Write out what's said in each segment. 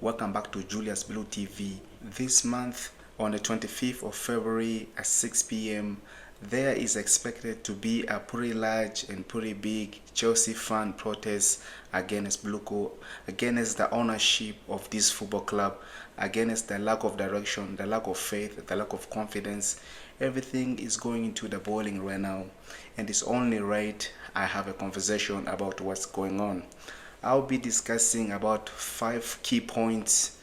Welcome back to Julius Blue TV. This month, on the 25th of February at 6 p.m., there is expected to be a pretty large and pretty big Chelsea fan protest against against the ownership of this football club, against the lack of direction, the lack of faith, the lack of confidence. Everything is going into the boiling right now, and it's only right I have a conversation about what's going on. I'll be discussing about 5 key points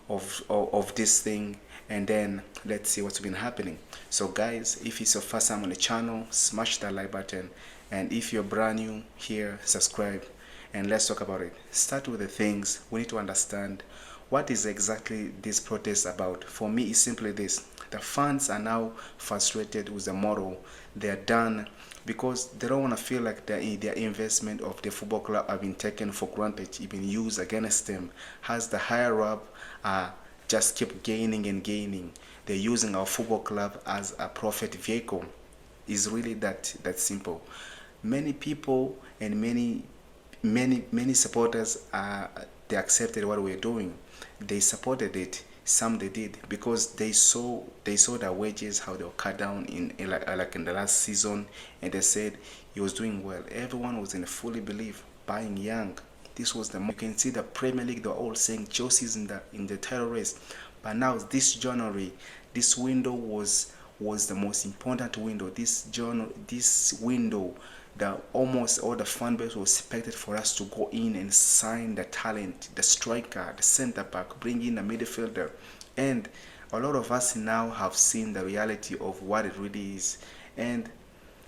of this thing, and then let's see what's been happening. So guys, if it's your first time on the channel, smash that like button, and if you're brand new here, subscribe, and let's talk about it. Start with the things we need to understand. What is exactly this protest about? For me, it's simply this: the fans are now frustrated with the model. They're done because they don't want to feel like their investment of the football club have been taken for granted, it's been used against them. As the higher up just keep gaining and gaining, they're using our football club as a profit vehicle. It's really that simple. Many people and many supporters they accepted what we're doing. They supported it. Some they did because they saw their wages, how they were cut down like in the last season, and they said he was doing well. Everyone was in a fully belief buying Young. This was you can see the Premier League, they're all saying Chelsea's in the title race. But now this January, this window was the most important window. This window that almost all the fan base was expected for us to go in and sign the talent, the striker, the center back, bring in a midfielder. And a lot of us now have seen the reality of what it really is. And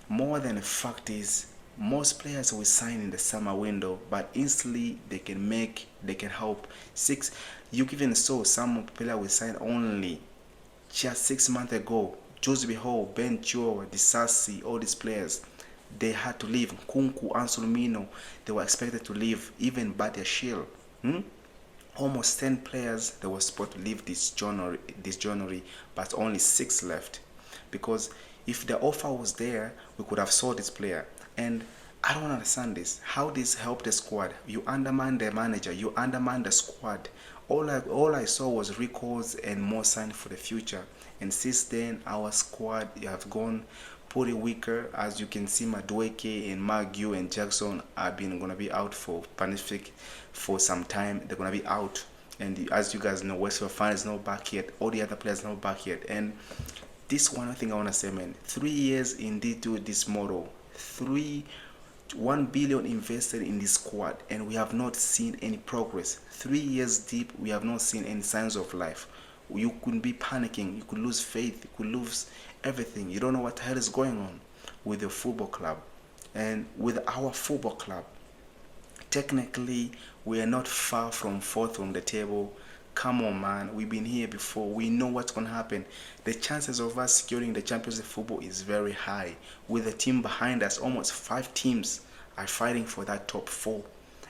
more than a fact is, most players will sign in the summer window, but instantly they can help. You even saw some players will sign only just 6 months ago. Joseph Hall, Ben Chua, Disasi, all these players, they had to leave. Kunku, Anselmino, they were expected to leave. Even Badia Shield. Almost 10 players that were supposed to leave this January, but only 6 left. Because if the offer was there, we could have sold this player. And I don't understand this. How this helped the squad? You undermine the manager, you undermine the squad. All I saw was recalls and more sign for the future. And since then, our squad have gone pretty weaker. As you can see, Madueke and Magu and Jackson are gonna be out for Pacific for some time. They're gonna be out. And as you guys know, Westfield Fan is not back yet. All the other players not back yet. And this one thing I wanna say, man, 3 years into this model, 1 billion invested in this squad, and we have not seen any progress. 3 years deep, we have not seen any signs of life. You could be panicking, you could lose faith, you could lose everything. You don't know what the hell is going on with the football club. And with our football club, technically we are not far from fourth on the table. Come on, man, we've been here before. We know what's going to happen. The chances of us securing the Champions League football is very high. With the team behind us, almost 5 teams are fighting for that top 4.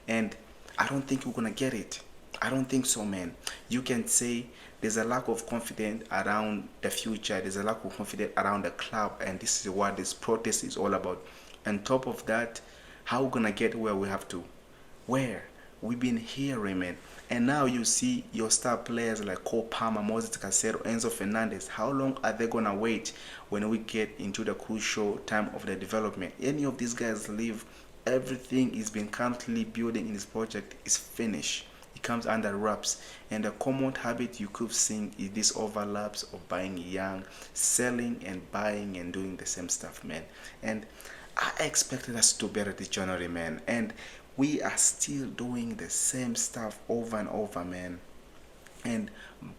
And I don't think we're going to get it. I don't think so, man. You can say there's a lack of confidence around the future. There's a lack of confidence around the club. And this is what this protest is all about. On top of that, how we're going to get where we have to? Where? We've been hearing, man. And now you see your star players like Cole Palmer, Moses Casero, Enzo Fernandez. How long are they going to wait when we get into the crucial time of the development? Any of these guys leave, everything is been currently building in this project is finished. It comes under wraps. And the common habit you could see is this overlaps of buying young, selling and buying and doing the same stuff, man. And I expected us to do better this January, man. And we are still doing the same stuff over and over, man. And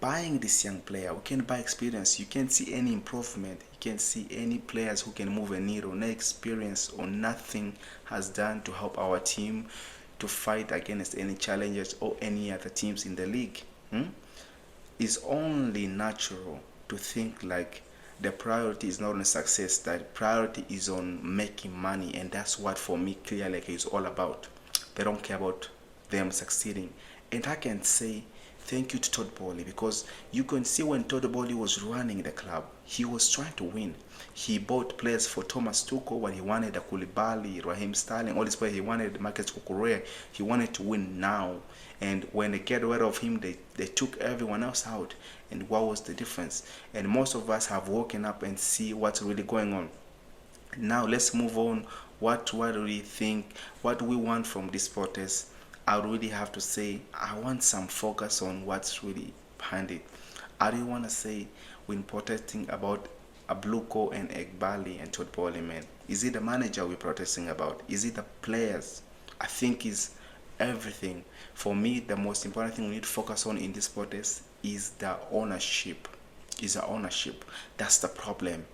buying this young player, we can buy experience. You can't see any improvement. You can't see any players who can move a needle. No experience or nothing has done to help our team to fight against any challenges or any other teams in the league. It's only natural to think like the priority is not on success, that priority is on making money. And that's what for me clearlake is all about. They don't care about them succeeding. And I can say thank you to Todd Bowley, because you can see when Todd Bowley was running the club, he was trying to win. He bought players for Thomas Tuchel when he wanted a Koulibaly, Raheem Sterling, all these players. He wanted Marcus Cucurella. He wanted to win now. And when they get rid of him, they took everyone else out. And what was the difference? And most of us have woken up and see what's really going on. Now let's move on. What do we think? What do we want from this protest? I really have to say I want some focus on what's really behind it. I do want to say when protesting about Abluko and Egbali and Todd Bowley, man, is it the manager we're protesting about? Is it the players? I think it's everything. For me, the most important thing we need to focus on in this protest is the ownership. Is the ownership. That's the problem.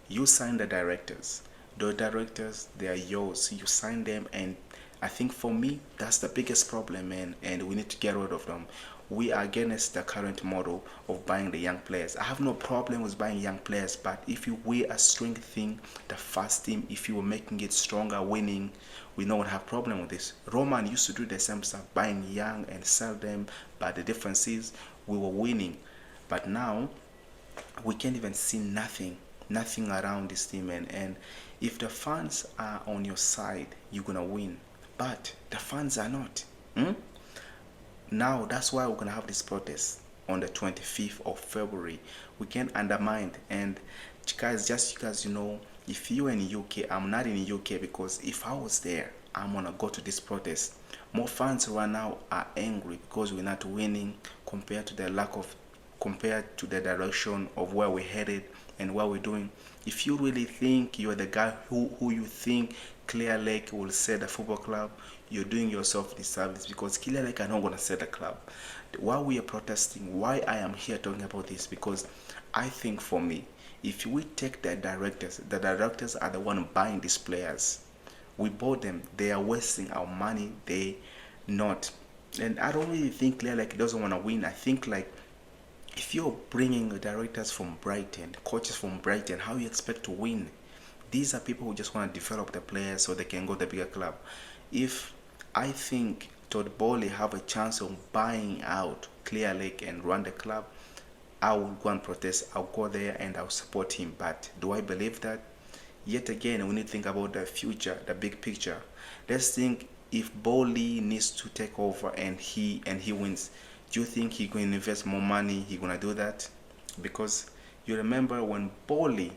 You sign the directors. The directors, they are yours. You sign them, and I think for me, that's the biggest problem, man, and we need to get rid of them. We are against the current model of buying the young players. I have no problem with buying young players, but if we are strengthening the first team, if you were making it stronger, winning, we don't have problem with this. Roman used to do the same stuff, buying young and sell them, but the difference is we were winning. But now, we can't even see nothing around this team, and if the fans are on your side, you're gonna win, but the fans are not. Now that's why we're gonna have this protest on the 25th of February. We can undermine, and guys, just because you know, if you're in UK, I'm not in UK, because if I was there, I'm gonna go to this protest. More fans right now are angry because we're not winning compared to the compared to the direction of where we're headed and what we're doing. If you really think you're the guy who you think Clear Lake will set the football club, you're doing yourself disservice, because Clear Lake are not going to set the club. Why we are protesting, why I am here talking about this, because I think for me, if we take the directors are the one buying these players. We bought them, they are wasting our money, they not. And I don't really think Clear Lake doesn't want to win. I think like, if you're bringing directors from Brighton, coaches from Brighton, how you expect to win? These are people who just want to develop the players so they can go to the bigger club. If I think Todd Bowley have a chance of buying out Clear Lake and run the club, I will go and protest. I'll go there and I'll support him. But do I believe that? Yet again, we need to think about the future, the big picture. Let's think if Bowley needs to take over and he wins. Do you think he's going to invest more money? He's going to do that? Because you remember when Bowley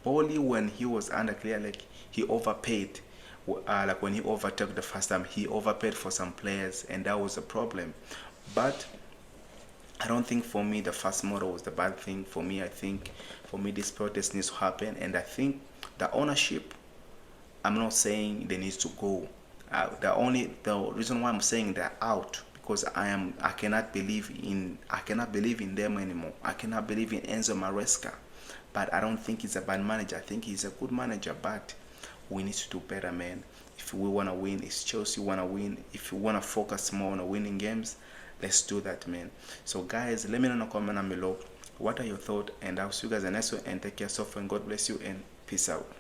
when he was under Clear Lake, he overpaid. Like when he overtook the first time, he overpaid for some players, and that was a problem. But I don't think for me the first model was the bad thing. For me, I think for me this protest needs to happen, and I think the ownership, I'm not saying they need to go. The reason why I'm saying they're out, because I cannot believe in them anymore. I cannot believe in Enzo Maresca. But I don't think he's a bad manager. I think he's a good manager, but we need to do better, man. If we want to win, if Chelsea want to win, if you want to focus more on winning games, let's do that, man. So guys, let me know in the comment down below what are your thoughts, and I'll see you guys in the next one, and take care of yourself, and God bless you, and peace out.